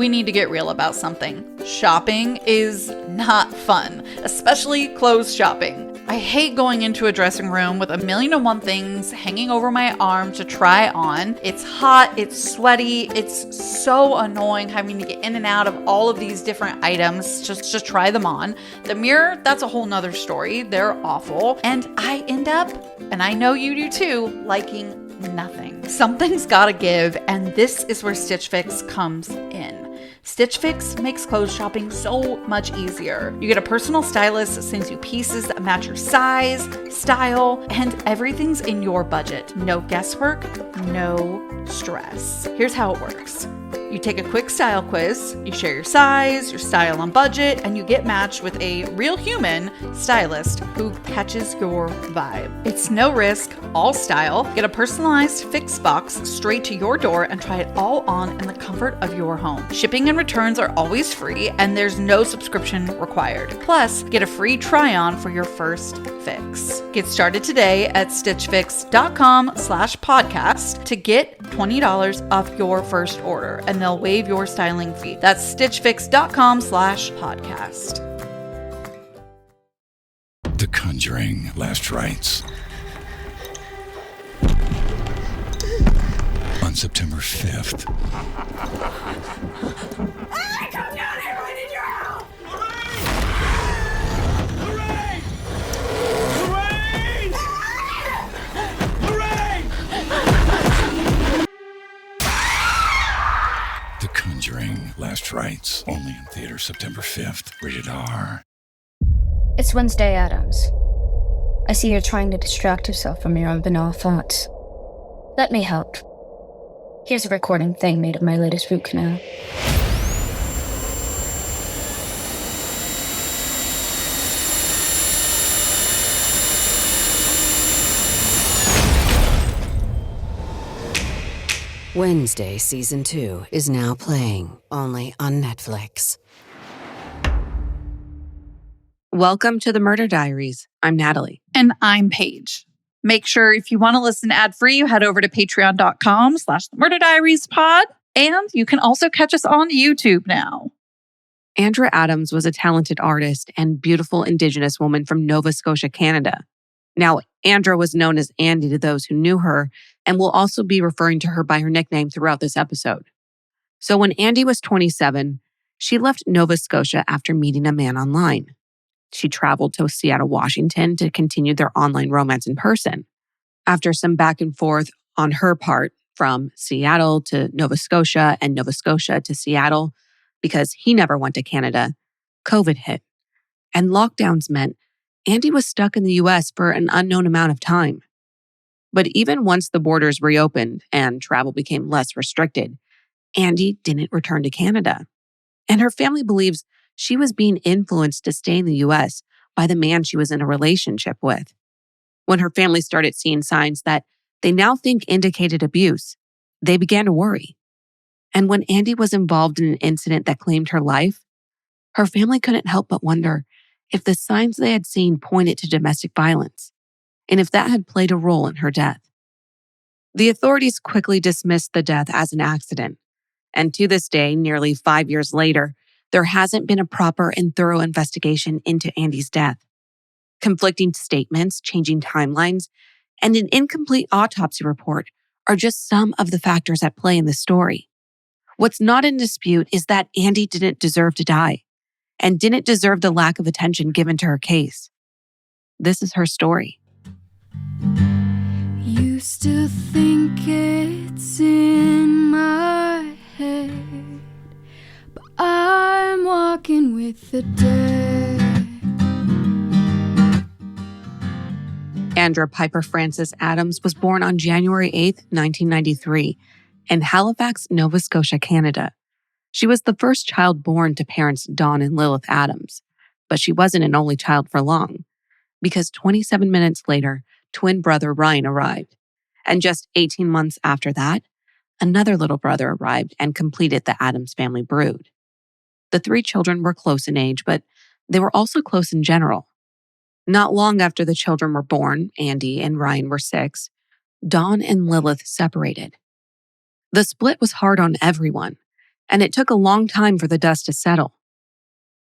We need to get real about something. Shopping is not fun, especially clothes shopping. I hate going into a dressing room with 1,000,001 things hanging over my arm to try on. It's hot, it's sweaty, it's so annoying having to get in and out of all of these different items just to try them on. The mirror, that's a whole nother story. They're awful. And I end up, and I know you do too, liking nothing. Something's gotta give, and this is where Stitch Fix comes in. Stitch Fix makes clothes shopping so much easier. You get a personal stylist that sends you pieces that match your size, style, and everything's in your budget. No guesswork, no stress. Here's how it works. You take a quick style quiz, you share your size, your style and budget, and you get matched with a real human stylist who catches your vibe. It's no risk, all style. Get a personalized Fix box straight to your door and try it all on in the comfort of your home. Shipping and returns are always free, and there's no subscription required. Plus, get a free try-on for your first fix. Get started today at stitchfix.com/podcast to get $20 off your first order, and they'll waive your styling fee. That's stitchfix.com/podcast. The Conjuring Last Rites. On September 5th. Come down here! I need your help! The Conjuring Last Rites. Only in theaters September 5th. Rated R. It's Wednesday, Adams. I see you're trying to distract yourself from your own banal thoughts. Let me help. Here's a recording thing made of my latest root canal. Wednesday Season 2 is now playing, only on Netflix. Welcome to the Murder Diaries. I'm Natalie. And I'm Paige. Make sure if you want to listen ad-free, you head over to patreon.com/murderdiariespod. And you can also catch us on YouTube now. Andra Adams was a talented artist and beautiful Indigenous woman from Nova Scotia, Canada. Now, Andra was known as Andee to those who knew her, and we'll also be referring to her by her nickname throughout this episode. So when Andee was 27, she left Nova Scotia after meeting a man online. She traveled to Seattle, Washington to continue their online romance in person. After some back and forth on her part from Seattle to Nova Scotia and Nova Scotia to Seattle, because he never went to Canada, COVID hit. And lockdowns meant Andee was stuck in the US for an unknown amount of time. But even once the borders reopened and travel became less restricted, Andee didn't return to Canada. And her family believes she was being influenced to stay in the US by the man she was in a relationship with. When her family started seeing signs that they now think indicated abuse, they began to worry. And when Andee was involved in an incident that claimed her life, her family couldn't help but wonder if the signs they had seen pointed to domestic violence, and if that had played a role in her death. The authorities quickly dismissed the death as an accident, and to this day, nearly 5 years later, there hasn't been a proper and thorough investigation into Andee's death. Conflicting statements, changing timelines, and an incomplete autopsy report are just some of the factors at play in this story. What's not in dispute is that Andee didn't deserve to die and didn't deserve the lack of attention given to her case. This is her story. You still think it's in my head, but I'm walking with the dead. Andra Piper Frances Adams was born on January 8, 1993, in Halifax, Nova Scotia, Canada. She was the first child born to parents Don and Lilith Adams, but she wasn't an only child for long, because 27 minutes later, twin brother Ryan arrived. And just 18 months after that, another little brother arrived and completed the Adams family brood. The three children were close in age, but they were also close in general. Not long after the children were born, Andee and Ryan were 6, Don and Lilith separated. The split was hard on everyone, and it took a long time for the dust to settle.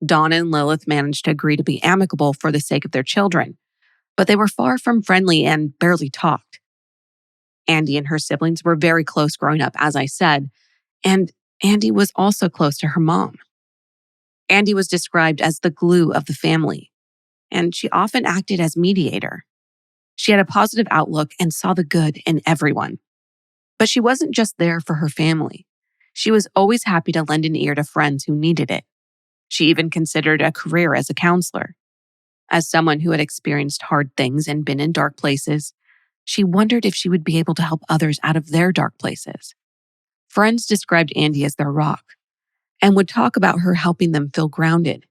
Dawn and Lilith managed to agree to be amicable for the sake of their children, but they were far from friendly and barely talked. Andee and her siblings were very close growing up, as I said, and Andee was also close to her mom. Andee was described as the glue of the family, and she often acted as mediator. She had a positive outlook and saw the good in everyone. But she wasn't just there for her family. She was always happy to lend an ear to friends who needed it. She even considered a career as a counselor. As someone who had experienced hard things and been in dark places, she wondered if she would be able to help others out of their dark places. Friends described Andee as their rock and would talk about her helping them feel grounded.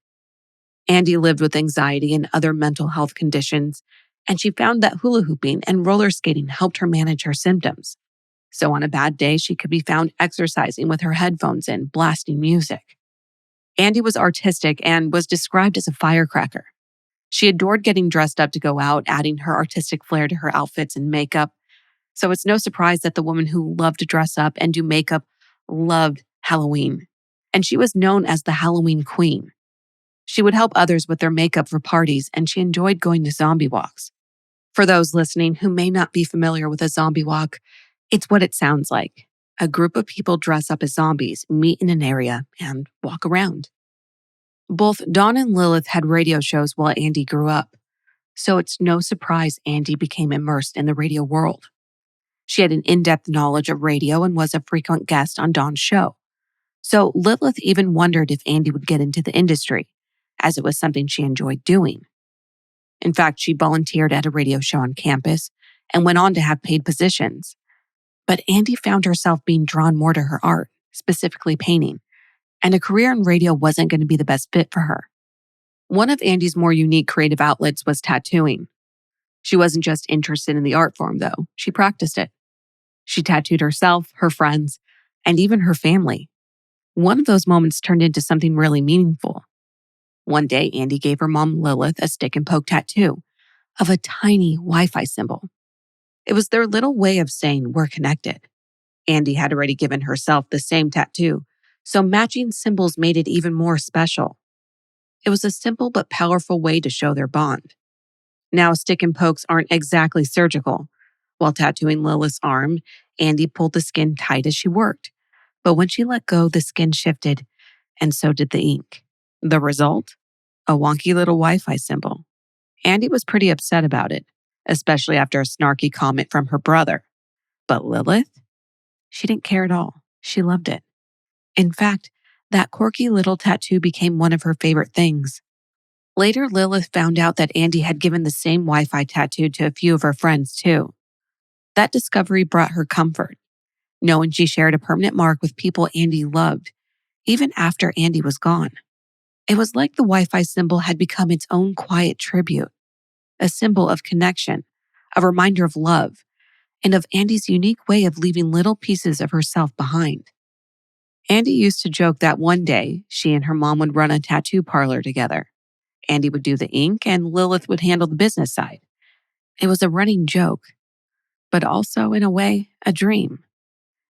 Andee lived with anxiety and other mental health conditions, and she found that hula hooping and roller skating helped her manage her symptoms. So on a bad day, she could be found exercising with her headphones in, blasting music. Andee was artistic and was described as a firecracker. She adored getting dressed up to go out, adding her artistic flair to her outfits and makeup. So it's no surprise that the woman who loved to dress up and do makeup loved Halloween. And she was known as the Halloween Queen. She would help others with their makeup for parties, and she enjoyed going to zombie walks. For those listening who may not be familiar with a zombie walk, it's what it sounds like. A group of people dress up as zombies, meet in an area, and walk around. Both Dawn and Lilith had radio shows while Andee grew up, so it's no surprise Andee became immersed in the radio world. She had an in-depth knowledge of radio and was a frequent guest on Dawn's show. So Lilith even wondered if Andee would get into the industry, as it was something she enjoyed doing. In fact, she volunteered at a radio show on campus and went on to have paid positions. But Andee found herself being drawn more to her art, specifically painting, and a career in radio wasn't going to be the best fit for her. One of Andee's more unique creative outlets was tattooing. She wasn't just interested in the art form, though. She practiced it. She tattooed herself, her friends, and even her family. One of those moments turned into something really meaningful. One day, Andee gave her mom, Lilith, a stick and poke tattoo of a tiny Wi-Fi symbol. It was their little way of saying, "We're connected." Andee had already given herself the same tattoo, so matching symbols made it even more special. It was a simple but powerful way to show their bond. Now, stick and pokes aren't exactly surgical. While tattooing Lilith's arm, Andee pulled the skin tight as she worked. But when she let go, the skin shifted, and so did the ink. The result? A wonky little Wi-Fi symbol. Andee was pretty upset about it, especially after a snarky comment from her brother. But Lilith? She didn't care at all. She loved it. In fact, that quirky little tattoo became one of her favorite things. Later, Lilith found out that Andee had given the same Wi-Fi tattoo to a few of her friends, too. That discovery brought her comfort, knowing she shared a permanent mark with people Andee loved, even after Andee was gone. It was like the Wi-Fi symbol had become its own quiet tribute, a symbol of connection, a reminder of love, and of Andee's unique way of leaving little pieces of herself behind. Andee used to joke that one day she and her mom would run a tattoo parlor together. Andee would do the ink and Lilith would handle the business side. It was a running joke, but also, in a way, a dream.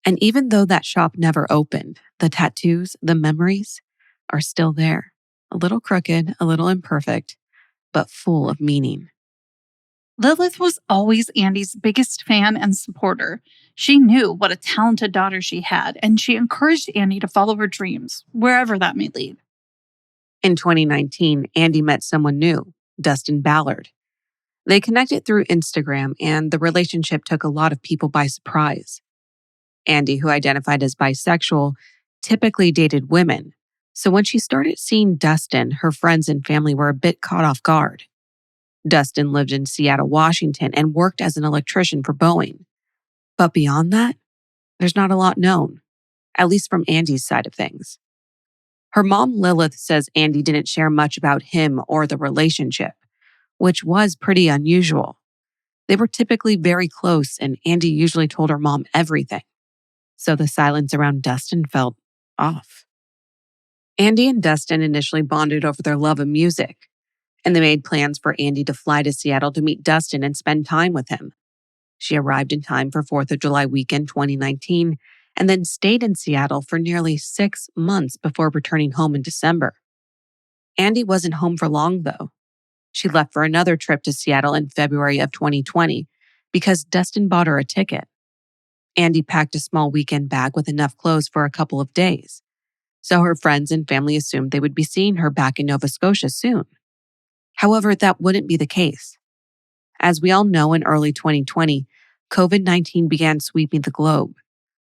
And even though that shop never opened, the tattoos, the memories, are still there. A little crooked, a little imperfect, but full of meaning. Lilith was always Andee's biggest fan and supporter. She knew what a talented daughter she had, and she encouraged Andee to follow her dreams, wherever that may lead. In 2019, Andee met someone new, Dustin Ballard. They connected through Instagram, and the relationship took a lot of people by surprise. Andee, who identified as bisexual, typically dated women, so when she started seeing Dustin, her friends and family were a bit caught off guard. Dustin lived in Seattle, Washington, and worked as an electrician for Boeing. But beyond that, there's not a lot known, at least from Andee's side of things. Her mom, Lilith, says Andee didn't share much about him or the relationship, which was pretty unusual. They were typically very close, and Andee usually told her mom everything. So the silence around Dustin felt off. Andee and Dustin initially bonded over their love of music, and they made plans for Andee to fly to Seattle to meet Dustin and spend time with him. She arrived in time for 4th of July weekend 2019, and then stayed in Seattle for nearly 6 months before returning home in December. Andee wasn't home for long, though. She left for another trip to Seattle in February of 2020 because Dustin bought her a ticket. Andee packed a small weekend bag with enough clothes for a couple of days, so her friends and family assumed they would be seeing her back in Nova Scotia soon. However, that wouldn't be the case. As we all know, in early 2020, COVID-19 began sweeping the globe.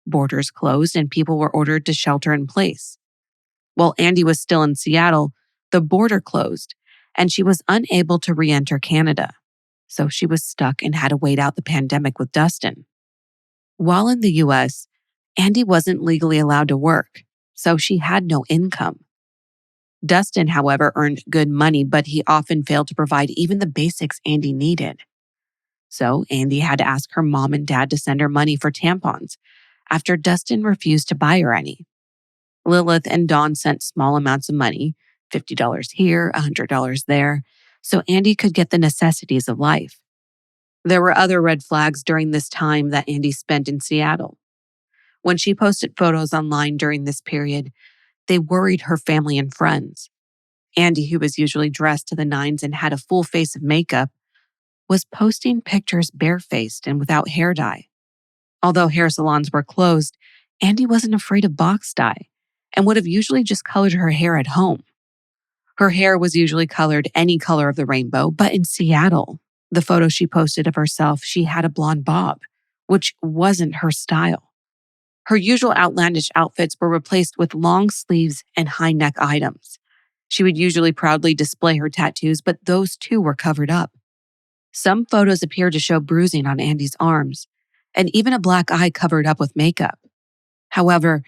Borders closed and people were ordered to shelter in place. While Andee was still in Seattle, the border closed, and she was unable to re-enter Canada. So she was stuck and had to wait out the pandemic with Dustin. While in the US, Andee wasn't legally allowed to work, so she had no income. Dustin, however, earned good money, but he often failed to provide even the basics Andee needed. So Andee had to ask her mom and dad to send her money for tampons after Dustin refused to buy her any. Lilith and Dawn sent small amounts of money, $50 here, $100 there, so Andee could get the necessities of life. There were other red flags during this time that Andee spent in Seattle. When she posted photos online during this period, they worried her family and friends. Andee, who was usually dressed to the nines and had a full face of makeup, was posting pictures barefaced and without hair dye. Although hair salons were closed, Andee wasn't afraid of box dye and would have usually just colored her hair at home. Her hair was usually colored any color of the rainbow, but in Seattle, the photo she posted of herself, she had a blonde bob, which wasn't her style. Her usual outlandish outfits were replaced with long sleeves and high neck items. She would usually proudly display her tattoos, but those too were covered up. Some photos appeared to show bruising on Andee's arms, and even a black eye covered up with makeup. However,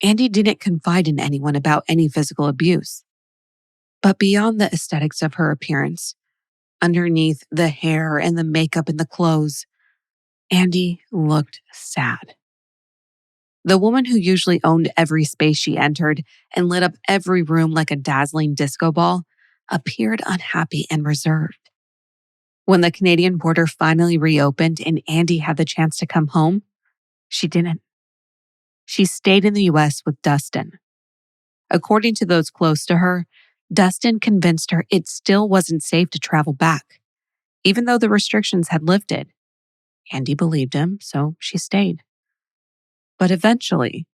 Andee didn't confide in anyone about any physical abuse. But beyond the aesthetics of her appearance, underneath the hair and the makeup and the clothes, Andee looked sad. The woman who usually owned every space she entered and lit up every room like a dazzling disco ball appeared unhappy and reserved. When the Canadian border finally reopened and Andee had the chance to come home, she didn't. She stayed in the US with Dustin. According to those close to her, Dustin convinced her it still wasn't safe to travel back, even though the restrictions had lifted. Andee believed him, so she stayed. But eventually,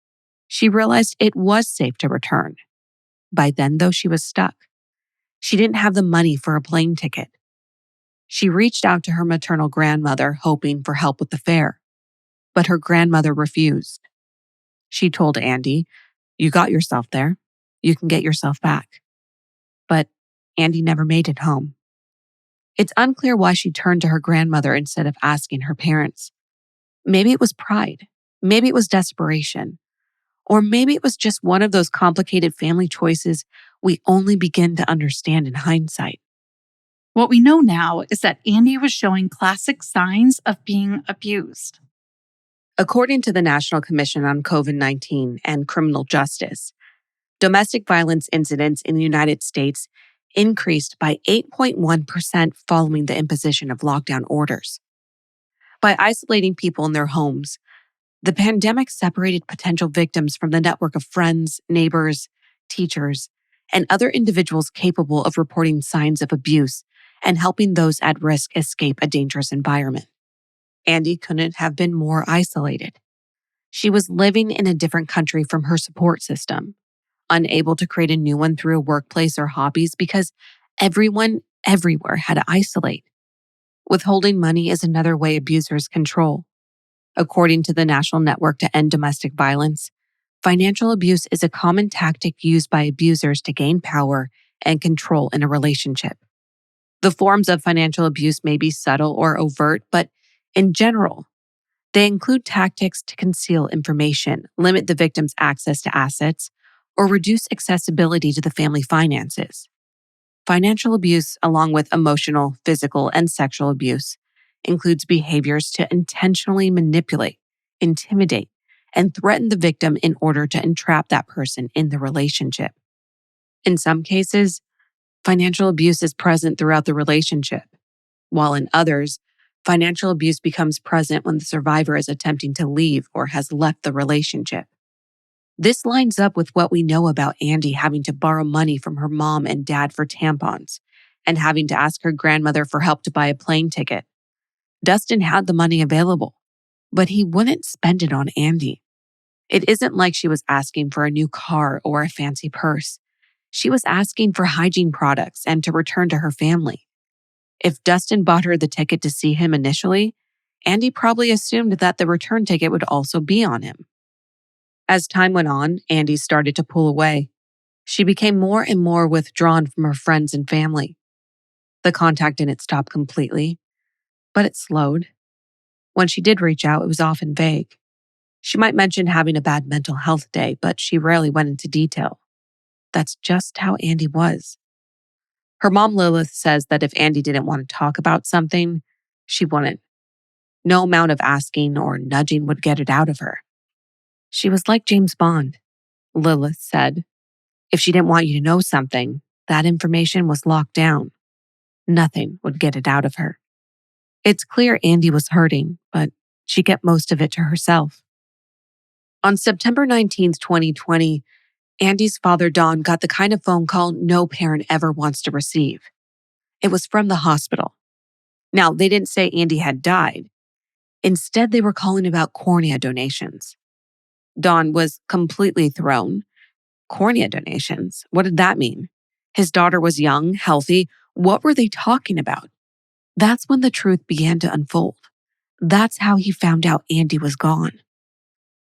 she realized it was safe to return. By then, though, she was stuck. She didn't have the money for a plane ticket. She reached out to her maternal grandmother, hoping for help with the fare, but her grandmother refused. She told Andee, "You got yourself there. You can get yourself back." But Andee never made it home. It's unclear why she turned to her grandmother instead of asking her parents. Maybe it was pride. Maybe it was desperation. Or maybe it was just one of those complicated family choices we only begin to understand in hindsight. What we know now is that Andee was showing classic signs of being abused. According to the National Commission on COVID-19 and Criminal Justice, domestic violence incidents in the United States increased by 8.1% following the imposition of lockdown orders. By isolating people in their homes, the pandemic separated potential victims from the network of friends, neighbors, teachers, and other individuals capable of reporting signs of abuse and helping those at risk escape a dangerous environment. Andee couldn't have been more isolated. She was living in a different country from her support system, unable to create a new one through a workplace or hobbies because everyone everywhere had to isolate. Withholding money is another way abusers control. According to the National Network to End Domestic Violence, financial abuse is a common tactic used by abusers to gain power and control in a relationship. The forms of financial abuse may be subtle or overt, but in general, they include tactics to conceal information, limit the victim's access to assets, or reduce accessibility to the family finances. Financial abuse, along with emotional, physical, and sexual abuse, includes behaviors to intentionally manipulate, intimidate, and threaten the victim in order to entrap that person in the relationship. In some cases, financial abuse is present throughout the relationship, while in others, Financial abuse becomes present when the survivor is attempting to leave or has left the relationship. This lines up with what we know about Andee having to borrow money from her mom and dad for tampons and having to ask her grandmother for help to buy a plane ticket. Dustin had the money available, but he wouldn't spend it on Andee. It isn't like she was asking for a new car or a fancy purse. She was asking for hygiene products and to return to her family. If Dustin bought her the ticket to see him initially, Andee probably assumed that the return ticket would also be on him. As time went on, Andee started to pull away. She became more and more withdrawn from her friends and family. The contact didn't stop completely, but it slowed. When she did reach out, it was often vague. She might mention having a bad mental health day, but she rarely went into detail. That's just how Andee was. Her mom, Lilith, says that if Andee didn't want to talk about something, she wouldn't. No amount of asking or nudging would get it out of her. She was like James Bond, Lilith said. If she didn't want you to know something, that information was locked down. Nothing would get it out of her. It's clear Andee was hurting, but she kept most of it to herself. On September 19th, 2020, Andee's father, Don, got the kind of phone call no parent ever wants to receive. It was from the hospital. Now, they didn't say Andee had died. Instead, they were calling about cornea donations. Don was completely thrown. Cornea donations? What did that mean? His daughter was young, healthy. What were they talking about? That's when the truth began to unfold. That's how he found out Andee was gone.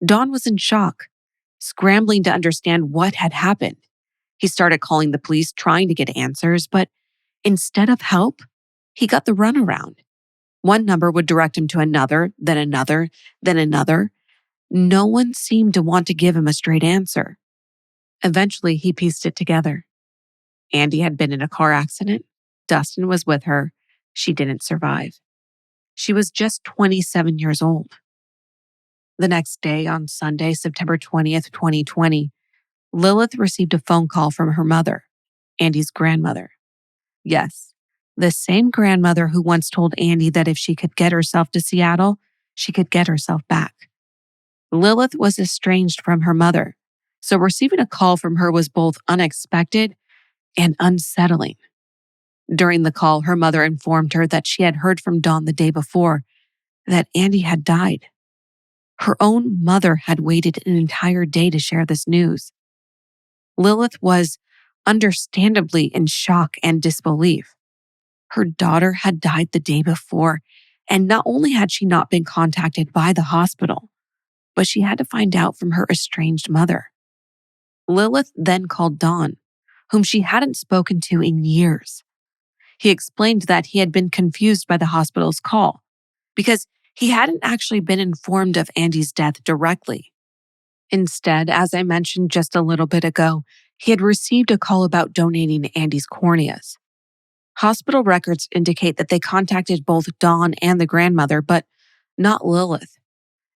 Don was in shock, scrambling to understand what had happened. He started calling the police, trying to get answers, but instead of help, he got the runaround. One number would direct him to another, then another, then another. No one seemed to want to give him a straight answer. Eventually, he pieced it together. Andee had been in a car accident. Dustin was with her. She didn't survive. She was just 27 years old. The next day, on Sunday, September 20th, 2020, Lilith received a phone call from her mother, Andee's grandmother. Yes, the same grandmother who once told Andee that if she could get herself to Seattle, she could get herself back. Lilith was estranged from her mother, so receiving a call from her was both unexpected and unsettling. During the call, her mother informed her that she had heard from Dawn the day before that Andee had died. Her own mother had waited an entire day to share this news. Lilith was understandably in shock and disbelief. Her daughter had died the day before, and not only had she not been contacted by the hospital, but she had to find out from her estranged mother. Lilith then called Don, whom she hadn't spoken to in years. He explained that he had been confused by the hospital's call because he hadn't actually been informed of Andee's death directly. Instead, as I mentioned just a little bit ago, he had received a call about donating Andee's corneas. Hospital records indicate that they contacted both Dawn and the grandmother, but not Lilith,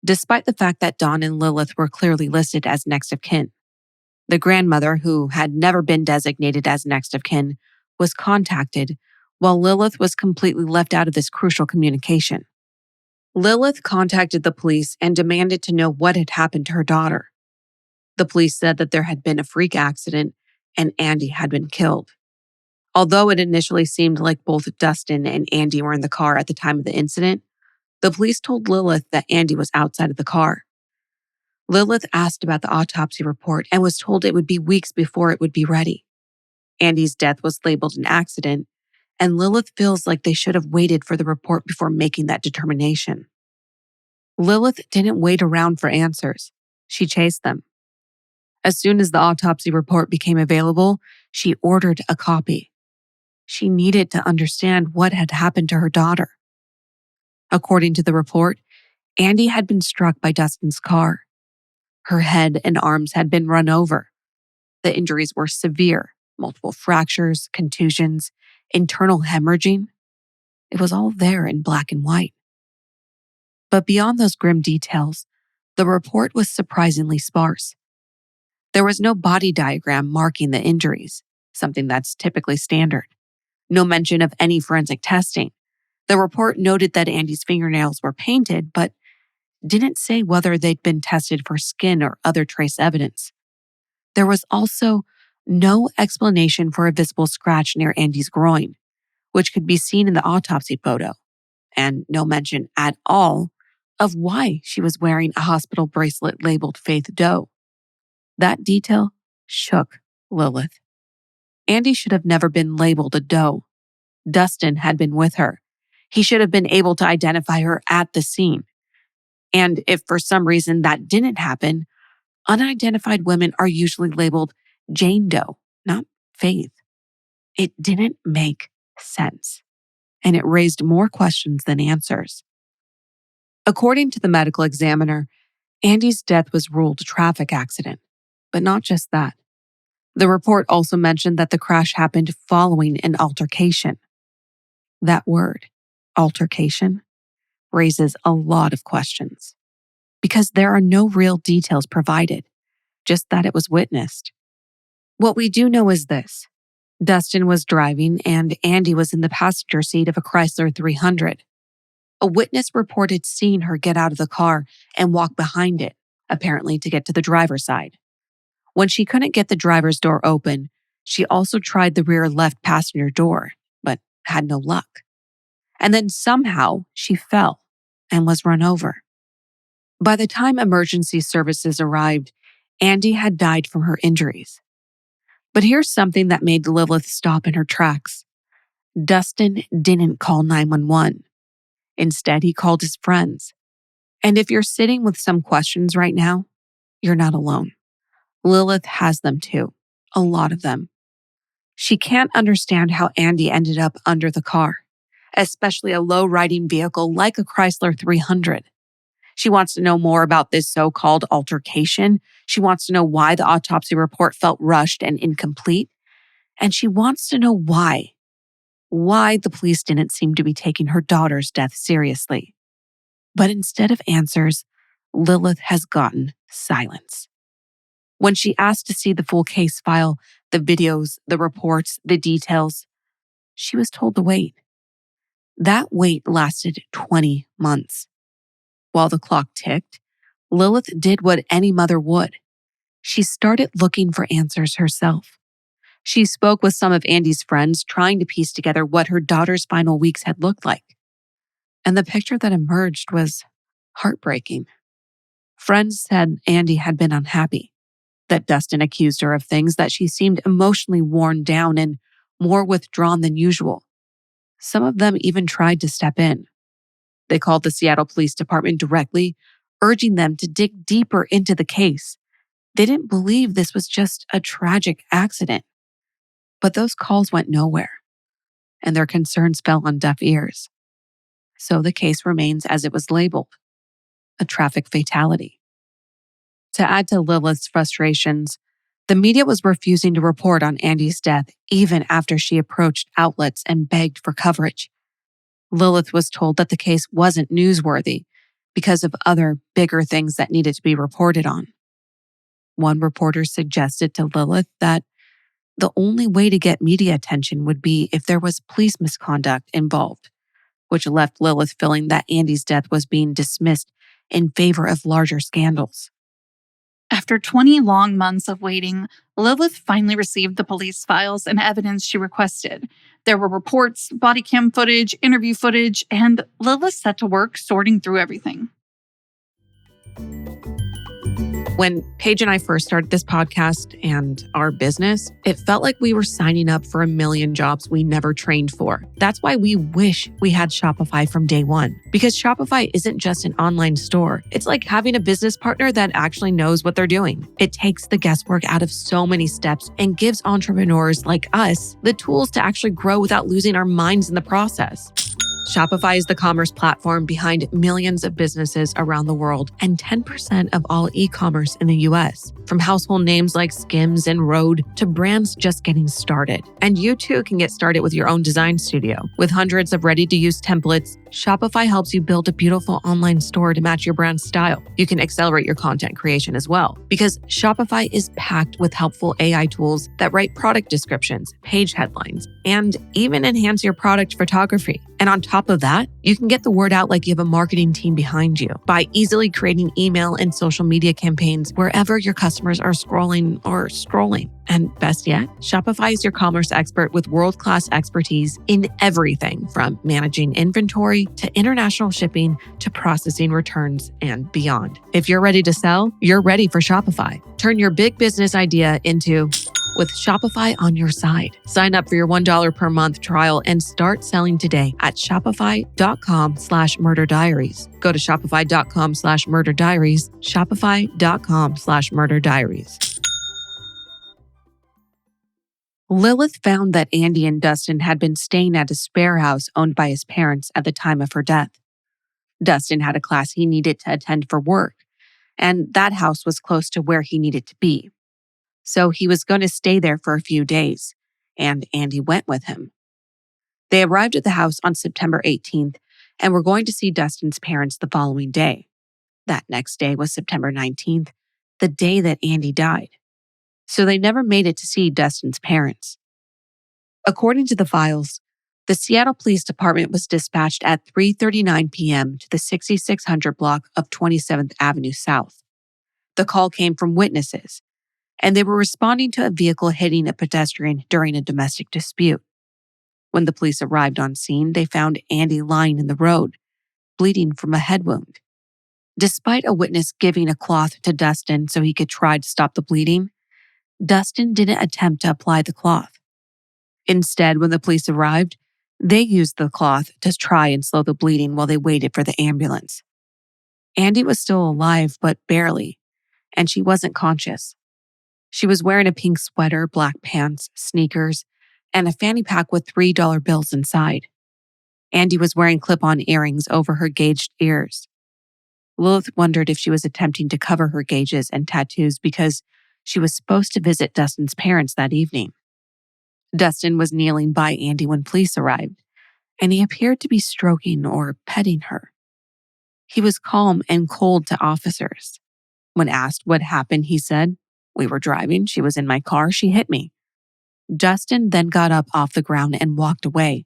despite the fact that Dawn and Lilith were clearly listed as next of kin. The grandmother, who had never been designated as next of kin, was contacted, while Lilith was completely left out of this crucial communication. Lilith contacted the police and demanded to know what had happened to her daughter. The police said that there had been a freak accident and Andee had been killed. Although it initially seemed like both Dustin and Andee were in the car at the time of the incident, the police told Lilith that Andee was outside of the car. Lilith asked about the autopsy report and was told it would be weeks before it would be ready. Andee's death was labeled an accident, and Lilith feels like they should have waited for the report before making that determination. Lilith didn't wait around for answers. She chased them. As soon as the autopsy report became available, she ordered a copy. She needed to understand what had happened to her daughter. According to the report, Andee had been struck by Dustin's car. Her head and arms had been run over. The injuries were severe, multiple fractures, contusions, internal hemorrhaging. It was all there in black and white. But beyond those grim details, the report was surprisingly sparse. There was no body diagram marking the injuries, something that's typically standard. No mention of any forensic testing. The report noted that Andee's fingernails were painted, but didn't say whether they'd been tested for skin or other trace evidence. There was also no explanation for a visible scratch near Andee's groin, which could be seen in the autopsy photo, and no mention at all of why she was wearing a hospital bracelet labeled Faith Doe. That detail shook Lilith. Andee should have never been labeled a doe. Dustin had been with her. He should have been able to identify her at the scene. And if for some reason that didn't happen, unidentified women are usually labeled Jane Doe, not Faith. It didn't make sense, and it raised more questions than answers. According to the medical examiner, Andee's death was ruled a traffic accident, but not just that. The report also mentioned that the crash happened following an altercation. That word, altercation, raises a lot of questions because there are no real details provided, just that it was witnessed. What we do know is this. Dustin was driving and Andee was in the passenger seat of a Chrysler 300. A witness reported seeing her get out of the car and walk behind it, apparently to get to the driver's side. When she couldn't get the driver's door open, she also tried the rear left passenger door, but had no luck. And then somehow she fell and was run over. By the time emergency services arrived, Andee had died from her injuries. But here's something that made Lilith stop in her tracks. Dustin didn't call 911. Instead, he called his friends. And if you're sitting with some questions right now, you're not alone. Lilith has them too, a lot of them. She can't understand how Andee ended up under the car, especially a low-riding vehicle like a Chrysler 300. She wants to know more about this so-called altercation. She wants to know why the autopsy report felt rushed and incomplete. And she wants to know why the police didn't seem to be taking her daughter's death seriously. But instead of answers, Lilith has gotten silence. When she asked to see the full case file, the videos, the reports, the details, she was told to wait. That wait lasted 20 months. While the clock ticked, Lilith did what any mother would. She started looking for answers herself. She spoke with some of Andee's friends, trying to piece together what her daughter's final weeks had looked like. And the picture that emerged was heartbreaking. Friends said Andee had been unhappy, that Dustin accused her of things, that she seemed emotionally worn down and more withdrawn than usual. Some of them even tried to step in. They called the Seattle Police Department directly, urging them to dig deeper into the case. They didn't believe this was just a tragic accident. But those calls went nowhere, and their concerns fell on deaf ears. So the case remains as it was labeled, a traffic fatality. To add to Lilith's frustrations, the media was refusing to report on Andee's death even after she approached outlets and begged for coverage. Lilith was told that the case wasn't newsworthy because of other, bigger things that needed to be reported on. One reporter suggested to Lilith that the only way to get media attention would be if there was police misconduct involved, which left Lilith feeling that Andee's death was being dismissed in favor of larger scandals. After 20 long months of waiting, Lilith finally received the police files and evidence she requested. There were reports, body cam footage, interview footage, and Lilith set to work sorting through everything. When Paige and I first started this podcast and our business, it felt like we were signing up for a million jobs we never trained for. That's why we wish we had Shopify from day one. Because Shopify isn't just an online store. It's like having a business partner that actually knows what they're doing. It takes the guesswork out of so many steps and gives entrepreneurs like us the tools to actually grow without losing our minds in the process. Shopify is the commerce platform behind millions of businesses around the world and 10% of all e-commerce in the US. From household names like Skims and Rode to brands just getting started. And you too can get started with your own design studio. With hundreds of ready-to-use templates, Shopify helps you build a beautiful online store to match your brand's style. You can accelerate your content creation as well, because Shopify is packed with helpful AI tools that write product descriptions, page headlines, and even enhance your product photography. And on top of that, you can get the word out like you have a marketing team behind you by easily creating email and social media campaigns wherever your customers are scrolling. And best yet, Shopify is your commerce expert with world-class expertise in everything from managing inventory to international shipping to processing returns and beyond. If you're ready to sell, you're ready for Shopify. Turn your big business idea into with Shopify on your side. Sign up for your $1 per month trial and start selling today at shopify.com/murderdiaries. Go to shopify.com/murderdiaries, shopify.com/murderdiaries. Lilith found that Andee and Dustin had been staying at a spare house owned by his parents at the time of her death. Dustin had a class he needed to attend for work, and that house was close to where he needed to be. So he was going to stay there for a few days, and Andee went with him. They arrived at the house on September 18th and were going to see Dustin's parents the following day. That next day was September 19th, the day that Andee died. So they never made it to see Dustin's parents. According to the files, the Seattle Police Department was dispatched at 3:39 p.m. to the 6600 block of 27th Avenue South. The call came from witnesses, and they were responding to a vehicle hitting a pedestrian during a domestic dispute. When the police arrived on scene, they found Andee lying in the road, bleeding from a head wound. Despite a witness giving a cloth to Dustin so he could try to stop the bleeding, Dustin didn't attempt to apply the cloth. Instead, when the police arrived, they used the cloth to try and slow the bleeding while they waited for the ambulance. Andee was still alive, but barely, and she wasn't conscious. She was wearing a pink sweater, black pants, sneakers, and a fanny pack with $3 bills inside. Andee was wearing clip-on earrings over her gauged ears. Lilith wondered if she was attempting to cover her gauges and tattoos because she was supposed to visit Dustin's parents that evening. Dustin was kneeling by Andee when police arrived, and he appeared to be stroking or petting her. He was calm and cold to officers. When asked what happened, he said, "We were driving, she was in my car, she hit me." Dustin then got up off the ground and walked away.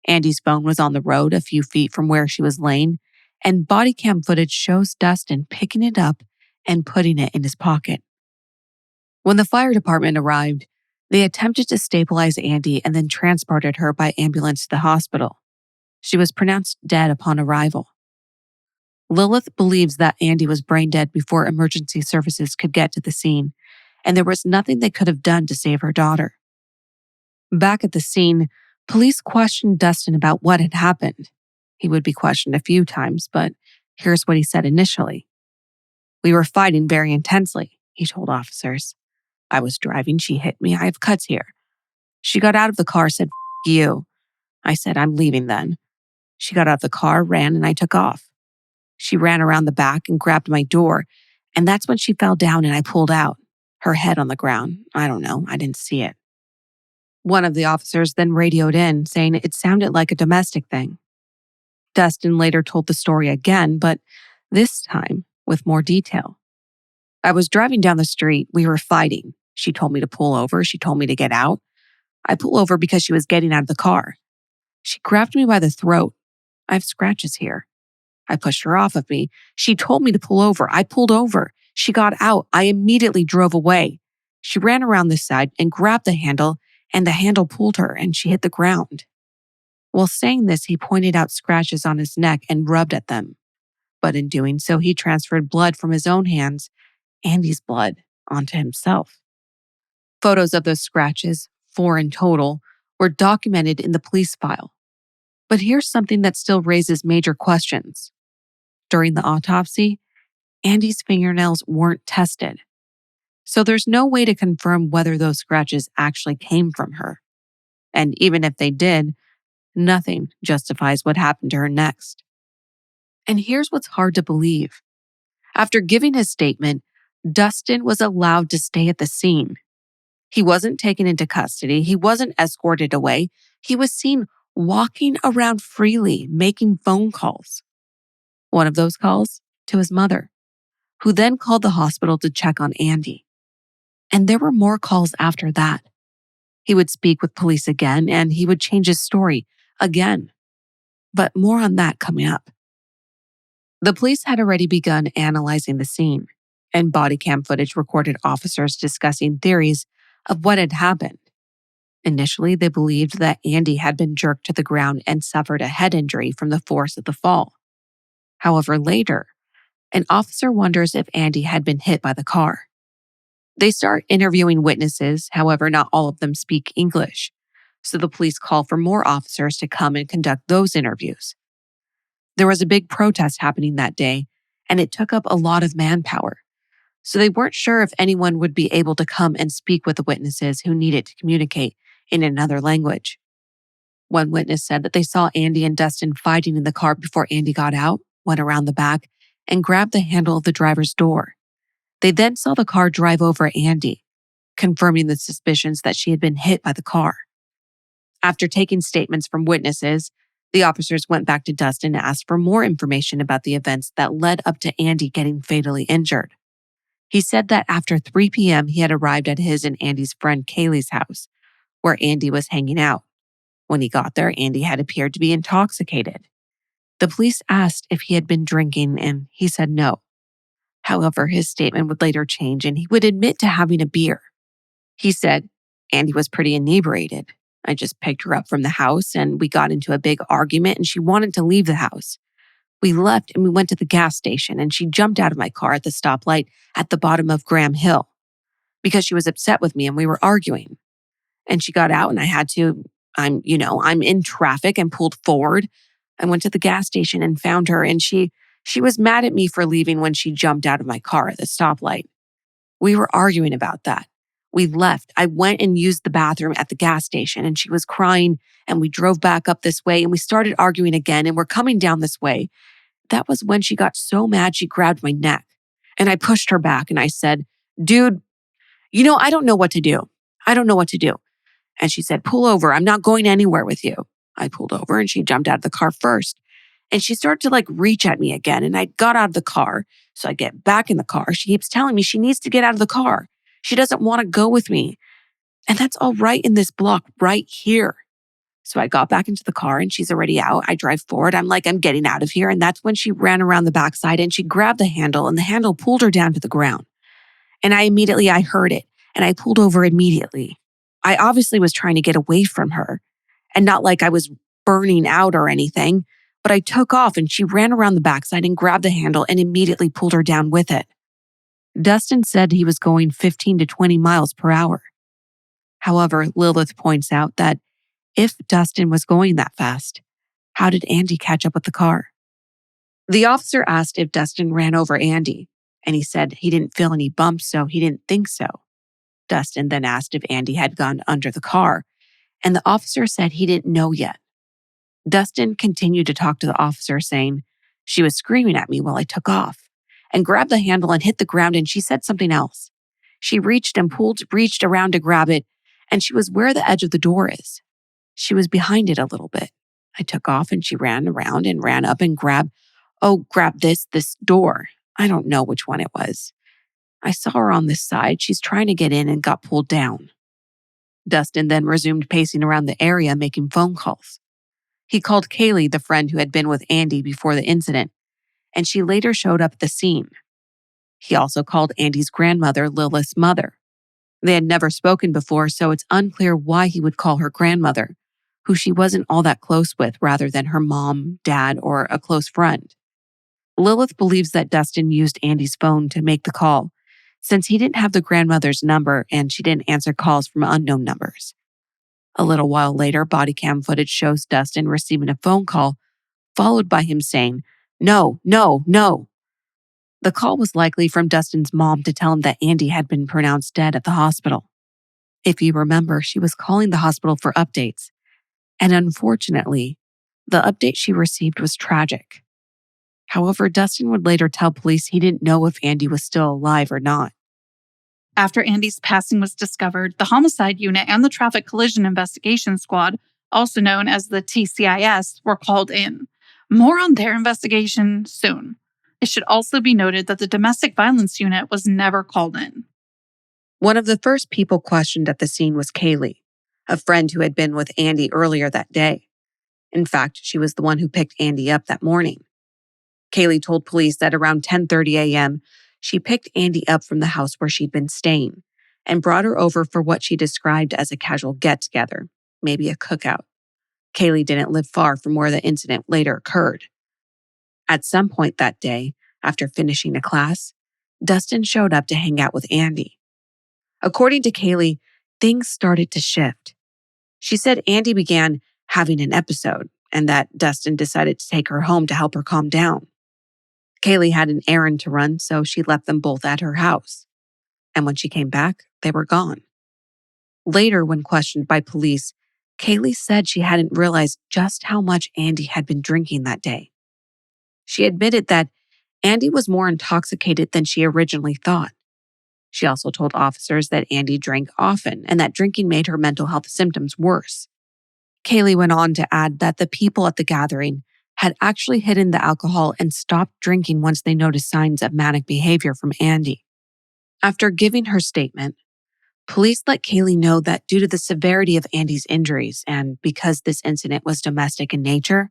Andee's phone was on the road a few feet from where she was laying, and body cam footage shows Dustin picking it up and putting it in his pocket. When the fire department arrived, they attempted to stabilize Andee and then transported her by ambulance to the hospital. She was pronounced dead upon arrival. Lilith believes that Andee was brain dead before emergency services could get to the scene, and there was nothing they could have done to save her daughter. Back at the scene, police questioned Dustin about what had happened. He would be questioned a few times, but here's what he said initially. "We were fighting very intensely," he told officers. "I was driving, she hit me, I have cuts here. She got out of the car, said, 'F you.' I said, 'I'm leaving then.' She got out of the car, ran, and I took off. She ran around the back and grabbed my door, and that's when she fell down and I pulled out. Her head on the ground. I don't know, I didn't see it." One of the officers then radioed in, saying it sounded like a domestic thing. Dustin later told the story again, but this time with more detail. "I was driving down the street, we were fighting. She told me to pull over, she told me to get out. I pulled over because she was getting out of the car. She grabbed me by the throat. I have scratches here. I pushed her off of me. She told me to pull over. I pulled over. She got out. I immediately drove away. She ran around this side and grabbed the handle, and the handle pulled her and she hit the ground." While saying this, he pointed out scratches on his neck and rubbed at them. But in doing so, he transferred blood from his own hands, Andee's blood, onto himself. Photos of those scratches, 4 in total, were documented in the police file. But here's something that still raises major questions. During the autopsy, Andee's fingernails weren't tested. So there's no way to confirm whether those scratches actually came from her. And even if they did, nothing justifies what happened to her next. And here's what's hard to believe. After giving his statement, Dustin was allowed to stay at the scene. He wasn't taken into custody. He wasn't escorted away. He was seen walking around freely, making phone calls. One of those calls to his mother, who then called the hospital to check on Andee. And there were more calls after that. He would speak with police again, and he would change his story again. But more on that coming up. The police had already begun analyzing the scene, and body cam footage recorded officers discussing theories of what had happened. Initially, they believed that Andee had been jerked to the ground and suffered a head injury from the force of the fall. However, later, an officer wonders if Andee had been hit by the car. They start interviewing witnesses, however, not all of them speak English, so the police call for more officers to come and conduct those interviews. There was a big protest happening that day, and it took up a lot of manpower, so they weren't sure if anyone would be able to come and speak with the witnesses who needed to communicate in another language. One witness said that they saw Andee and Dustin fighting in the car before Andee got out, went around the back, and grabbed the handle of the driver's door. They then saw the car drive over Andee, confirming the suspicions that she had been hit by the car. After taking statements from witnesses, the officers went back to Dustin and asked for more information about the events that led up to Andee getting fatally injured. He said that after 3 p.m., he had arrived at his and Andee's friend Kaylee's house, where Andee was hanging out. When he got there, Andee had appeared to be intoxicated. The police asked if he had been drinking, and he said no. However, his statement would later change, and he would admit to having a beer. He said, Andee was pretty inebriated. I just picked her up from the house, and we got into a big argument, and she wanted to leave the house. We left, and we went to the gas station, and she jumped out of my car at the stoplight at the bottom of Graham Hill because she was upset with me, and we were arguing. And she got out, and I had to, I'm in traffic and pulled forward. I went to the gas station and found her, and she was mad at me for leaving when she jumped out of my car at the stoplight. We were arguing about that. We left. I went and used the bathroom at the gas station, and she was crying, and we drove back up this way, and we started arguing again, and we're coming down this way. That was when she got so mad she grabbed my neck, and I pushed her back, and I said, dude, I don't know what to do. I don't know what to do. And she said, pull over. I'm not going anywhere with you. I pulled over, and she jumped out of the car first. And she started to reach at me again. And I got out of the car. So I get back in the car. She keeps telling me she needs to get out of the car. She doesn't want to go with me. And that's all right in this block right here. So I got back into the car, and she's already out. I drive forward. I'm getting out of here. And that's when she ran around the backside, and she grabbed the handle, and the handle pulled her down to the ground. And I heard it, and I pulled over immediately. I obviously was trying to get away from her, and not like I was burning out or anything. But I took off, and she ran around the backside and grabbed the handle and immediately pulled her down with it. Dustin said he was going 15 to 20 miles per hour. However, Lilith points out that if Dustin was going that fast, how did Andee catch up with the car? The officer asked if Dustin ran over Andee, and he said he didn't feel any bumps, so he didn't think so. Dustin then asked if Andee had gone under the car, and the officer said he didn't know yet. Dustin continued to talk to the officer, saying, she was screaming at me while I took off and grabbed the handle and hit the ground, and she said something else. She reached around to grab it, and she was where the edge of the door is. She was behind it a little bit. I took off, and she ran around and ran up and grabbed this door. I don't know which one it was. I saw her on this side. She's trying to get in and got pulled down. Dustin then resumed pacing around the area, making phone calls. He called Kaylee, the friend who had been with Andee before the incident, and she later showed up at the scene. He also called Andee's grandmother, Lilith's mother. They had never spoken before, so it's unclear why he would call her grandmother, who she wasn't all that close with, rather than her mom, dad, or a close friend. Lilith believes that Dustin used Andee's phone to make the call, since he didn't have the grandmother's number and she didn't answer calls from unknown numbers. A little while later, body cam footage shows Dustin receiving a phone call, followed by him saying, "No, no, no." The call was likely from Dustin's mom to tell him that Andee had been pronounced dead at the hospital. If you remember, she was calling the hospital for updates. And unfortunately, the update she received was tragic. However, Dustin would later tell police he didn't know if Andee was still alive or not. After Andee's passing was discovered, the homicide unit and the traffic collision investigation squad also known as the TCIS, were called in. More on their investigation soon. It should also be noted that the domestic violence unit was never called in. One of the first people questioned at the scene was Kaylee, a friend who had been with Andee earlier that day. In fact, she was the one who picked Andee up that morning. Kaylee told police that around 10:30 a.m., she picked Andee up from the house where she'd been staying and brought her over for what she described as a casual get-together, maybe a cookout. Kaylee didn't live far from where the incident later occurred. At some point that day, after finishing a class, Dustin showed up to hang out with Andee. According to Kaylee, things started to shift. She said Andee began having an episode and that Dustin decided to take her home to help her calm down. Kaylee had an errand to run, so she left them both at her house. And when she came back, they were gone. Later, when questioned by police, Kaylee said she hadn't realized just how much Andee had been drinking that day. She admitted that Andee was more intoxicated than she originally thought. She also told officers that Andee drank often and that drinking made her mental health symptoms worse. Kaylee went on to add that the people at the gathering had actually hidden the alcohol and stopped drinking once they noticed signs of manic behavior from Andee. After giving her statement, police let Kaylee know that due to the severity of Andee's injuries and because this incident was domestic in nature,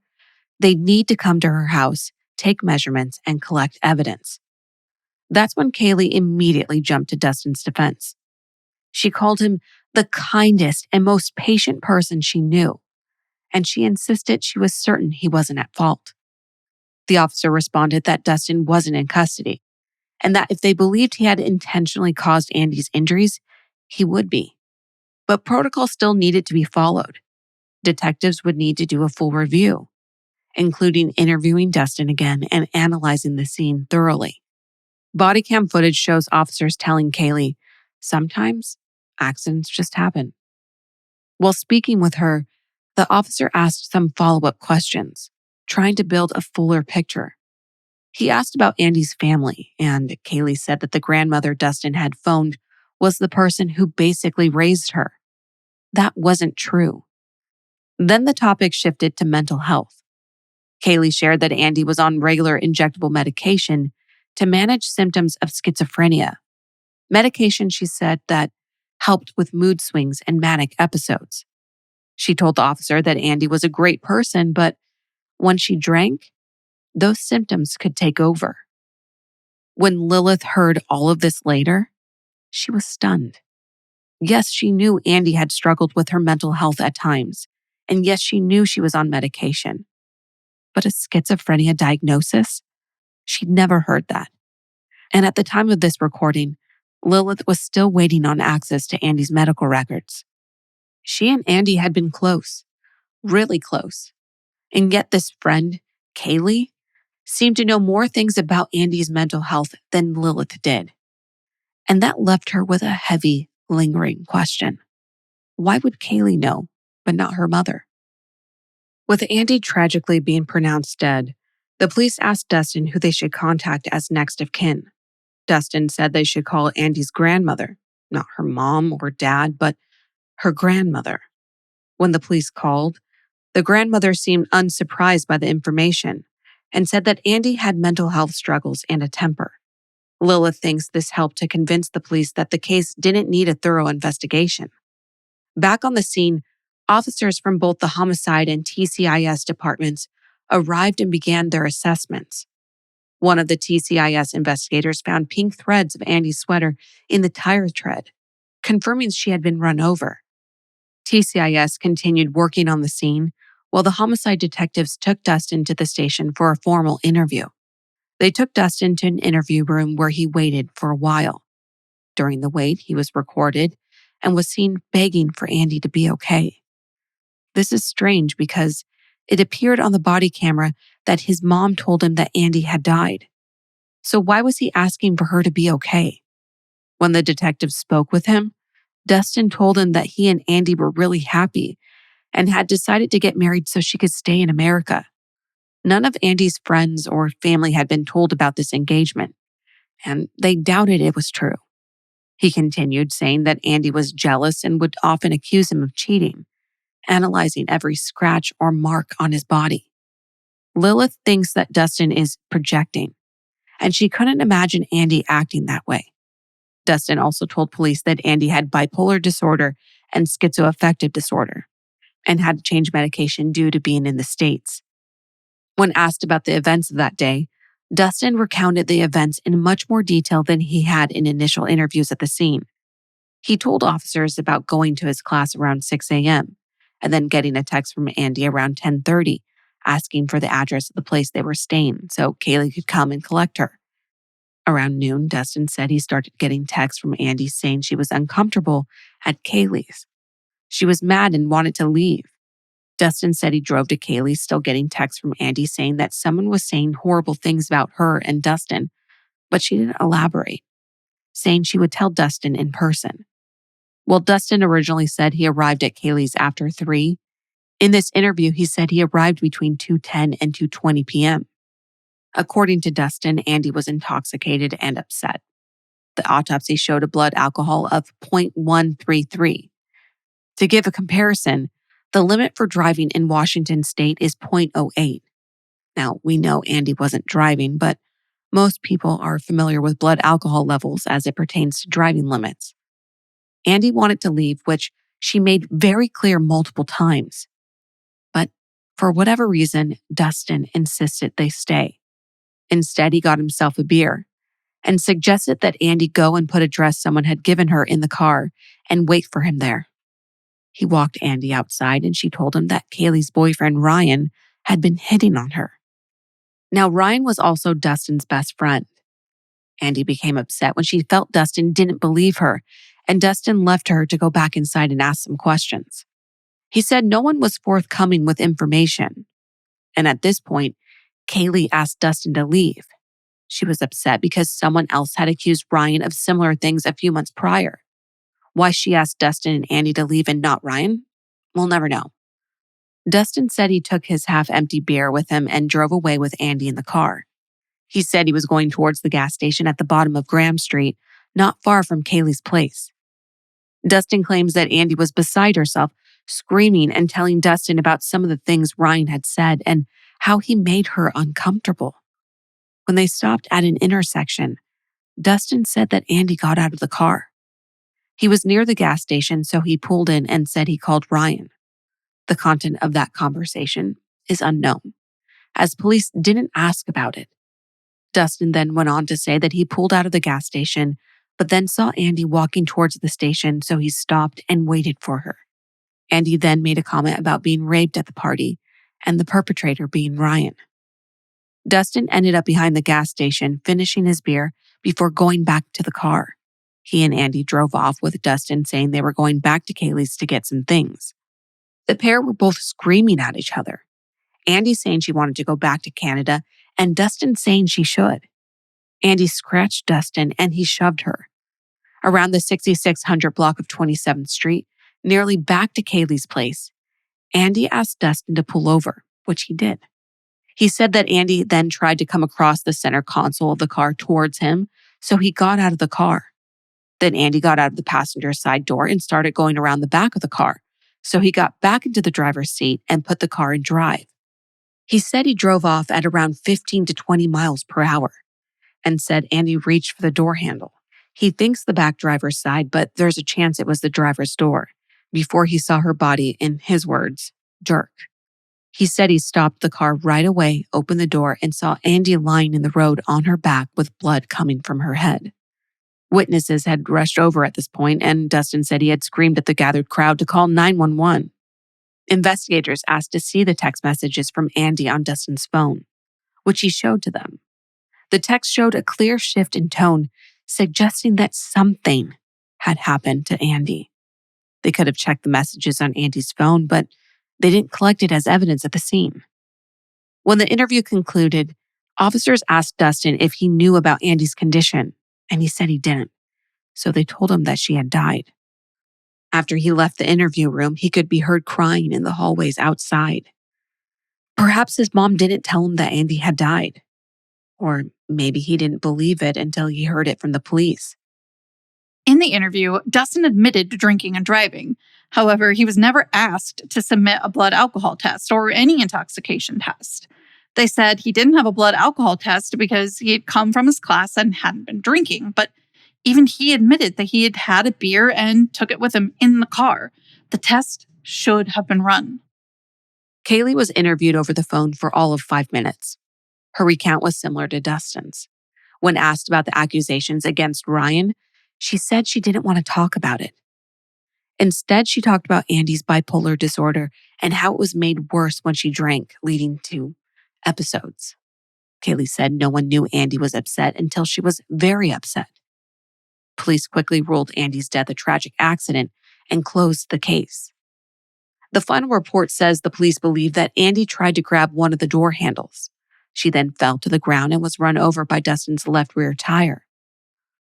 they'd need to come to her house, take measurements, and collect evidence. That's when Kaylee immediately jumped to Dustin's defense. She called him the kindest and most patient person she knew, and she insisted she was certain he wasn't at fault. The officer responded that Dustin wasn't in custody, and that if they believed he had intentionally caused Andee's injuries, he would be. But protocol still needed to be followed. Detectives would need to do a full review, including interviewing Dustin again and analyzing the scene thoroughly. Body cam footage shows officers telling Kaylee, sometimes accidents just happen. While speaking with her, the officer asked some follow-up questions, trying to build a fuller picture. He asked about Andee's family, and Kaylee said that the grandmother Dustin had phoned was the person who basically raised her. That wasn't true. Then the topic shifted to mental health. Kaylee shared that Andee was on regular injectable medication to manage symptoms of schizophrenia. Medication, she said, that helped with mood swings and manic episodes. She told the officer that Andee was a great person, but when she drank, those symptoms could take over. When Lilith heard all of this later, she was stunned. Yes, she knew Andee had struggled with her mental health at times, and yes, she knew she was on medication. But a schizophrenia diagnosis? She'd never heard that. And at the time of this recording, Lilith was still waiting on access to Andee's medical records. She and Andee had been close, really close. And yet this friend, Kaylee, seemed to know more things about Andee's mental health than Lilith did. And that left her with a heavy, lingering question. Why would Kaylee know, but not her mother? With Andee tragically being pronounced dead, the police asked Dustin who they should contact as next of kin. Dustin said they should call Andee's grandmother, not her mom or dad, but her grandmother. When the police called, the grandmother seemed unsurprised by the information and said that Andee had mental health struggles and a temper. Lilith thinks this helped to convince the police that the case didn't need a thorough investigation. Back on the scene, officers from both the homicide and TCIS departments arrived and began their assessments. One of the TCIS investigators found pink threads of Andee's sweater in the tire tread, confirming she had been run over. TCIS continued working on the scene, while the homicide detectives took Dustin to the station for a formal interview. They took Dustin to an interview room where he waited for a while. During the wait, he was recorded and was seen begging for Andee to be okay. This is strange because it appeared on the body camera that his mom told him that Andee had died. So why was he asking for her to be okay? When the detectives spoke with him, Dustin told him that he and Andee were really happy and had decided to get married so she could stay in America. None of Andee's friends or family had been told about this engagement, and they doubted it was true. He continued, saying that Andee was jealous and would often accuse him of cheating, analyzing every scratch or mark on his body. Lilith thinks that Dustin is projecting, and she couldn't imagine Andee acting that way. Dustin also told police that Andee had bipolar disorder and schizoaffective disorder and had to change medication due to being in the States. When asked about the events of that day, Dustin recounted the events in much more detail than he had in initial interviews at the scene. He told officers about going to his class around 6 a.m. and then getting a text from Andee around 10:30 asking for the address of the place they were staying so Kaylee could come and collect her. Around noon, Dustin said he started getting texts from Andee saying she was uncomfortable at Kaylee's. She was mad and wanted to leave. Dustin said he drove to Kaylee's, still getting texts from Andee saying that someone was saying horrible things about her and Dustin, but she didn't elaborate, saying she would tell Dustin in person. Well, Dustin originally said he arrived at Kaylee's after 3. In this interview, he said he arrived between 2:10 and 2:20 p.m. According to Dustin, Andee was intoxicated and upset. The autopsy showed a blood alcohol of 0.133. To give a comparison, the limit for driving in Washington state is 0.08. Now, we know Andee wasn't driving, but most people are familiar with blood alcohol levels as it pertains to driving limits. Andee wanted to leave, which she made very clear multiple times. But for whatever reason, Dustin insisted they stay. Instead, he got himself a beer and suggested that Andee go and put a dress someone had given her in the car and wait for him there. He walked Andee outside and she told him that Kaylee's boyfriend, Ryan, had been hitting on her. Now, Ryan was also Dustin's best friend. Andee became upset when she felt Dustin didn't believe her, and Dustin left her to go back inside and ask some questions. He said no one was forthcoming with information. And at this point, Kaylee asked Dustin to leave. She was upset because someone else had accused Ryan of similar things a few months prior. Why she asked Dustin and Andee to leave and not Ryan? We'll never know. Dustin said he took his half-empty beer with him and drove away with Andee in the car. He said he was going towards the gas station at the bottom of Graham Street, not far from Kaylee's place. Dustin claims that Andee was beside herself, screaming and telling Dustin about some of the things Ryan had said and how he made her uncomfortable. When they stopped at an intersection, Dustin said that Andee got out of the car. He was near the gas station, so he pulled in and said he called Ryan. The content of that conversation is unknown, as police didn't ask about it. Dustin then went on to say that he pulled out of the gas station, but then saw Andee walking towards the station, so he stopped and waited for her. Andee then made a comment about being raped at the party and the perpetrator being Ryan. Dustin ended up behind the gas station, finishing his beer before going back to the car. He and Andee drove off with Dustin saying they were going back to Kaylee's to get some things. The pair were both screaming at each other. Andee saying she wanted to go back to Canada and Dustin saying she should. Andee scratched Dustin and he shoved her. Around the 6600 block of 27th Street, nearly back to Kaylee's place, Andee asked Dustin to pull over, which he did. He said that Andee then tried to come across the center console of the car towards him, so he got out of the car. Then Andee got out of the passenger side door and started going around the back of the car, so he got back into the driver's seat and put the car in drive. He said he drove off at around 15 to 20 miles per hour and said Andee reached for the door handle. He thinks the back driver's side, but there's a chance it was the driver's door, before he saw her body, in his words, jerk. He said he stopped the car right away, opened the door, and saw Andee lying in the road on her back with blood coming from her head. Witnesses had rushed over at this point, and Dustin said he had screamed at the gathered crowd to call 911. Investigators asked to see the text messages from Andee on Dustin's phone, which he showed to them. The text showed a clear shift in tone, suggesting that something had happened to Andee. They could have checked the messages on Andee's phone, but they didn't collect it as evidence at the scene. When the interview concluded, officers asked Dustin if he knew about Andee's condition, and he said he didn't, so they told him that she had died. After he left the interview room, he could be heard crying in the hallways outside. Perhaps his mom didn't tell him that Andee had died, or maybe he didn't believe it until he heard it from the police. In the interview, Dustin admitted to drinking and driving. However, he was never asked to submit a blood alcohol test or any intoxication test. They said he didn't have a blood alcohol test because he had come from his class and hadn't been drinking, but even he admitted that he had had a beer and took it with him in the car. The test should have been run. Kaylee was interviewed over the phone for all of 5 minutes. Her recount was similar to Dustin's. When asked about the accusations against Ryan, she said she didn't want to talk about it. Instead, she talked about Andee's bipolar disorder and how it was made worse when she drank, leading to episodes. Kaylee said no one knew Andee was upset until she was very upset. Police quickly ruled Andee's death a tragic accident and closed the case. The final report says the police believe that Andee tried to grab one of the door handles. She then fell to the ground and was run over by Dustin's left rear tire.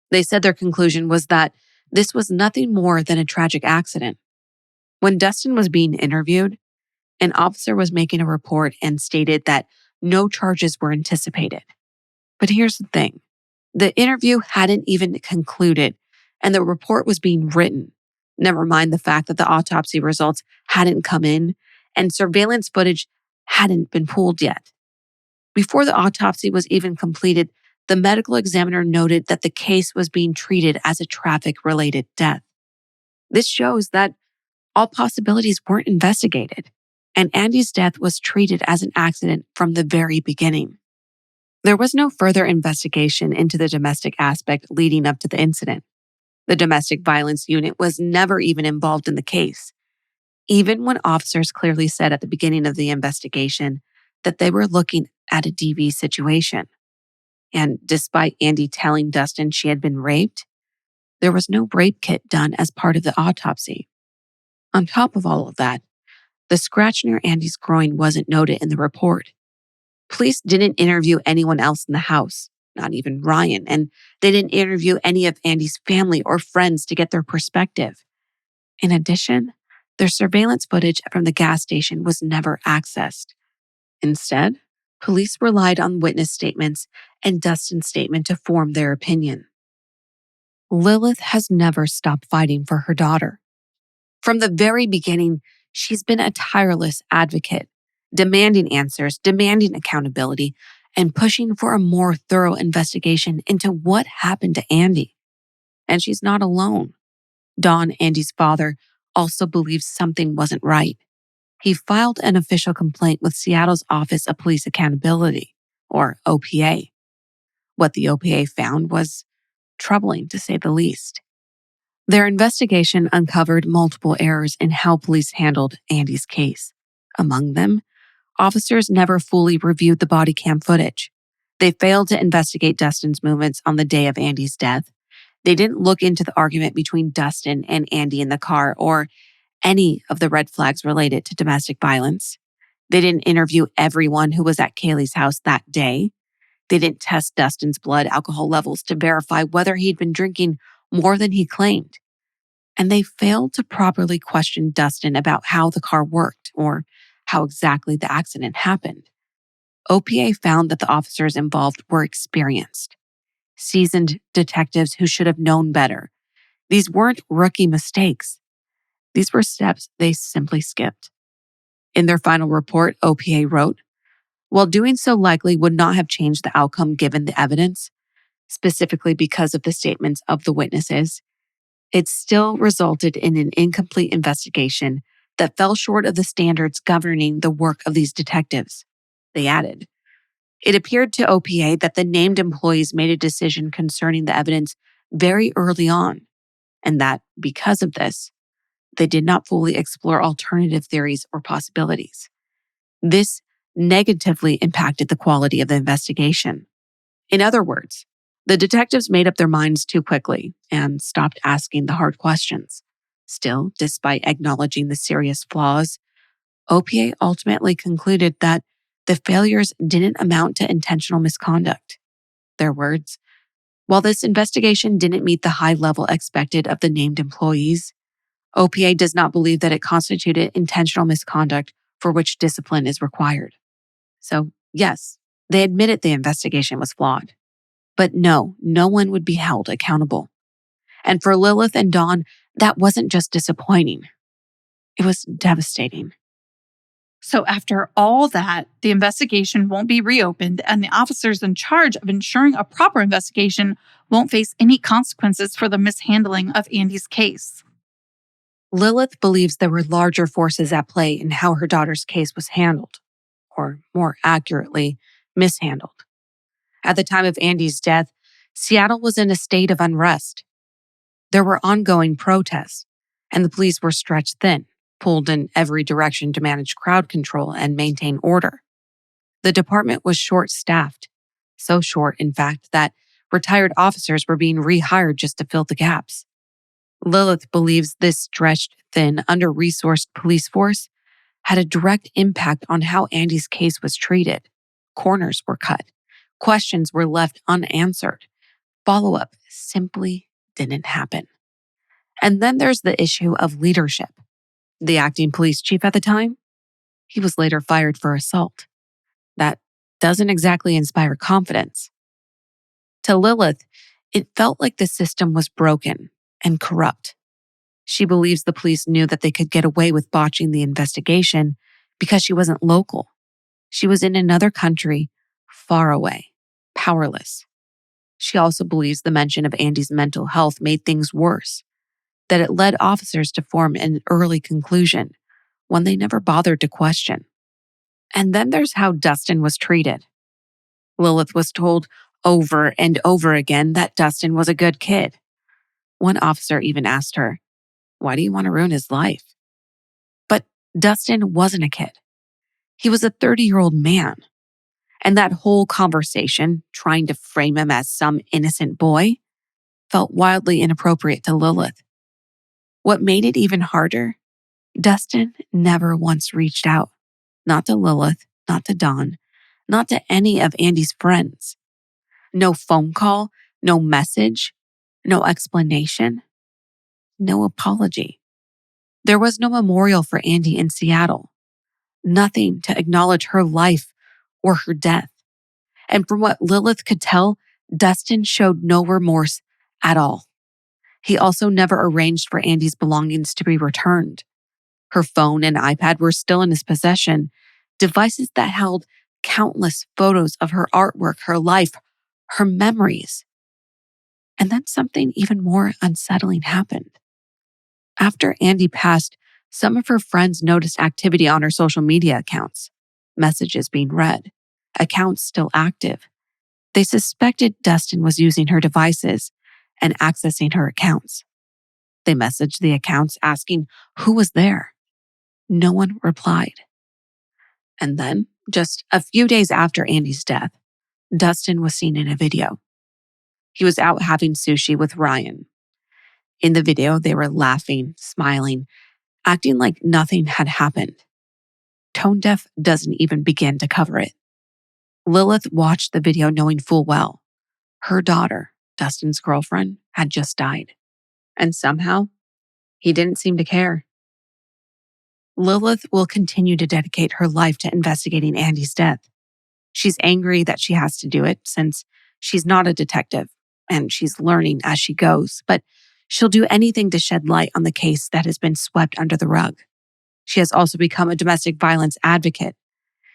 They said their conclusion was that this was nothing more than a tragic accident. When Dustin was being interviewed, an officer was making a report and stated that no charges were anticipated. But here's the thing. The interview hadn't even concluded, and the report was being written. Never mind the fact that the autopsy results hadn't come in, and surveillance footage hadn't been pulled yet. Before the autopsy was even completed, the medical examiner noted that the case was being treated as a traffic-related death. This shows that all possibilities weren't investigated, and Andee's death was treated as an accident from the very beginning. There was no further investigation into the domestic aspect leading up to the incident. The domestic violence unit was never even involved in the case, even when officers clearly said at the beginning of the investigation that they were looking at a DV situation. And despite Andee telling Dustin she had been raped, there was no rape kit done as part of the autopsy. On top of all of that, the scratch near Andee's groin wasn't noted in the report. Police didn't interview anyone else in the house, not even Ryan, and they didn't interview any of Andee's family or friends to get their perspective. In addition, their surveillance footage from the gas station was never accessed. Instead, police relied on witness statements and Dustin's statement to form their opinion. Lilith has never stopped fighting for her daughter. From the very beginning, she's been a tireless advocate, demanding answers, demanding accountability, and pushing for a more thorough investigation into what happened to Andee. And she's not alone. Don, Andee's father, also believes something wasn't right. He filed an official complaint with Seattle's Office of Police Accountability, or OPA. What the OPA found was troubling, to say the least. Their investigation uncovered multiple errors in how police handled Andee's case. Among them, officers never fully reviewed the body cam footage. They failed to investigate Dustin's movements on the day of Andee's death. They didn't look into the argument between Dustin and Andee in the car or any of the red flags related to domestic violence. They didn't interview everyone who was at Kaylee's house that day. They didn't test Dustin's blood alcohol levels to verify whether he'd been drinking more than he claimed. And they failed to properly question Dustin about how the car worked or how exactly the accident happened. OPA found that the officers involved were experienced, seasoned detectives who should have known better. These weren't rookie mistakes. These were steps they simply skipped. In their final report, OPA wrote, "While doing so likely would not have changed the outcome given the evidence, specifically because of the statements of the witnesses, it still resulted in an incomplete investigation that fell short of the standards governing the work of these detectives." They added, "It appeared to OPA that the named employees made a decision concerning the evidence very early on, and that because of this, they did not fully explore alternative theories or possibilities. This negatively impacted the quality of the investigation. In other words, the detectives made up their minds too quickly and stopped asking the hard questions. Still, despite acknowledging the serious flaws, OPA ultimately concluded that the failures didn't amount to intentional misconduct. Their words, "While this investigation didn't meet the high level expected of the named employees, OPA does not believe that it constituted intentional misconduct for which discipline is required." So, yes, they admitted the investigation was flawed. But no one would be held accountable. And for Lilith and Dawn, that wasn't just disappointing. It was devastating. So after all that, the investigation won't be reopened, and the officers in charge of ensuring a proper investigation won't face any consequences for the mishandling of Andee's case. Lilith believes there were larger forces at play in how her daughter's case was handled, or more accurately, mishandled. At the time of Andee's death, Seattle was in a state of unrest. There were ongoing protests, and the police were stretched thin, pulled in every direction to manage crowd control and maintain order. The department was short-staffed, so short, in fact, that retired officers were being rehired just to fill the gaps. Lilith believes this stretched thin, under-resourced police force had a direct impact on how Andee's case was treated. Corners were cut. Questions were left unanswered. Follow-up simply didn't happen. And then there's the issue of leadership. The acting police chief at the time, he was later fired for assault. That doesn't exactly inspire confidence. To Lilith, it felt like the system was broken and corrupt. She believes the police knew that they could get away with botching the investigation because she wasn't local. She was in another country, far away, powerless. She also believes the mention of Andee's mental health made things worse, that it led officers to form an early conclusion, one they never bothered to question. And then there's how Dustin was treated. Lilith was told over and over again that Dustin was a good kid. One officer even asked her, "Why do you want to ruin his life?" But Dustin wasn't a kid. He was a 30-year-old man. And that whole conversation, trying to frame him as some innocent boy, felt wildly inappropriate to Lilith. What made it even harder? Dustin never once reached out. Not to Lilith, not to Dawn, not to any of Andee's friends. No phone call, no message, no explanation, no apology. There was no memorial for Andee in Seattle. Nothing to acknowledge her life or her death. And from what Lilith could tell, Dustin showed no remorse at all. He also never arranged for Andee's belongings to be returned. Her phone and iPad were still in his possession, devices that held countless photos of her artwork, her life, her memories. And then something even more unsettling happened. After Andee passed, some of her friends noticed activity on her social media accounts, messages being read, accounts still active. They suspected Dustin was using her devices and accessing her accounts. They messaged the accounts asking who was there. No one replied. And then, just a few days after Andee's death, Dustin was seen in a video. He was out having sushi with Ryan. In the video, they were laughing, smiling, acting like nothing had happened. Tone Deaf doesn't even begin to cover it. Lilith watched the video knowing full well her daughter, Dustin's girlfriend, had just died. And somehow, he didn't seem to care. Lilith will continue to dedicate her life to investigating Andee's death. She's angry that she has to do it since she's not a detective and she's learning as she goes, but she'll do anything to shed light on the case that has been swept under the rug. She has also become a domestic violence advocate.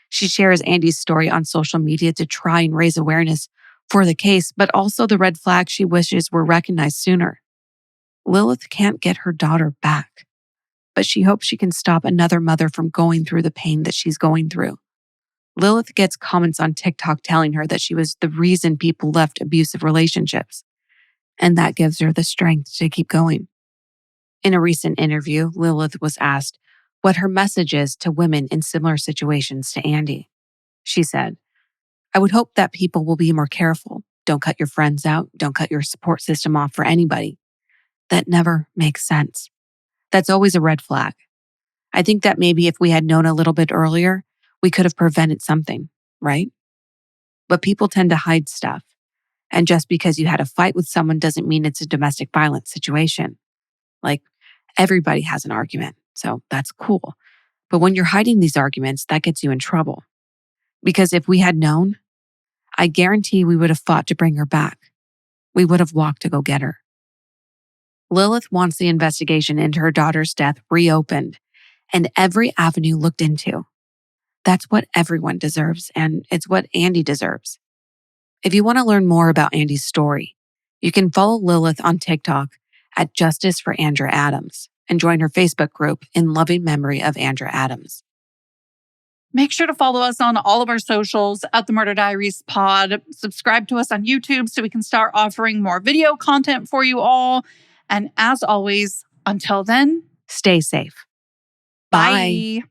She shares Andee's story on social media to try and raise awareness for the case, but also the red flags she wishes were recognized sooner. Lilith can't get her daughter back, but she hopes she can stop another mother from going through the pain that she's going through. Lilith gets comments on TikTok telling her that she was the reason people left abusive relationships, and that gives her the strength to keep going. In a recent interview, Lilith was asked what her message is to women in similar situations to Andee. She said, "I would hope that people will be more careful. Don't cut your friends out. Don't cut your support system off for anybody. That never makes sense. That's always a red flag. I think that maybe if we had known a little bit earlier, we could have prevented something, right? But people tend to hide stuff. And just because you had a fight with someone doesn't mean it's a domestic violence situation. Like, everybody has an argument, so that's cool. But when you're hiding these arguments, that gets you in trouble. Because if we had known, I guarantee we would have fought to bring her back. We would have walked to go get her." Lilith wants the investigation into her daughter's death reopened and every avenue looked into. That's what everyone deserves, and it's what Andee deserves. If you want to learn more about Andee's story, you can follow Lilith on TikTok at Justice for Andra Adams and join her Facebook group in loving memory of Andra Adams. Make sure to follow us on all of our socials at the Murder Diaries Pod. Subscribe to us on YouTube so we can start offering more video content for you all. And as always, until then, Stay safe. bye.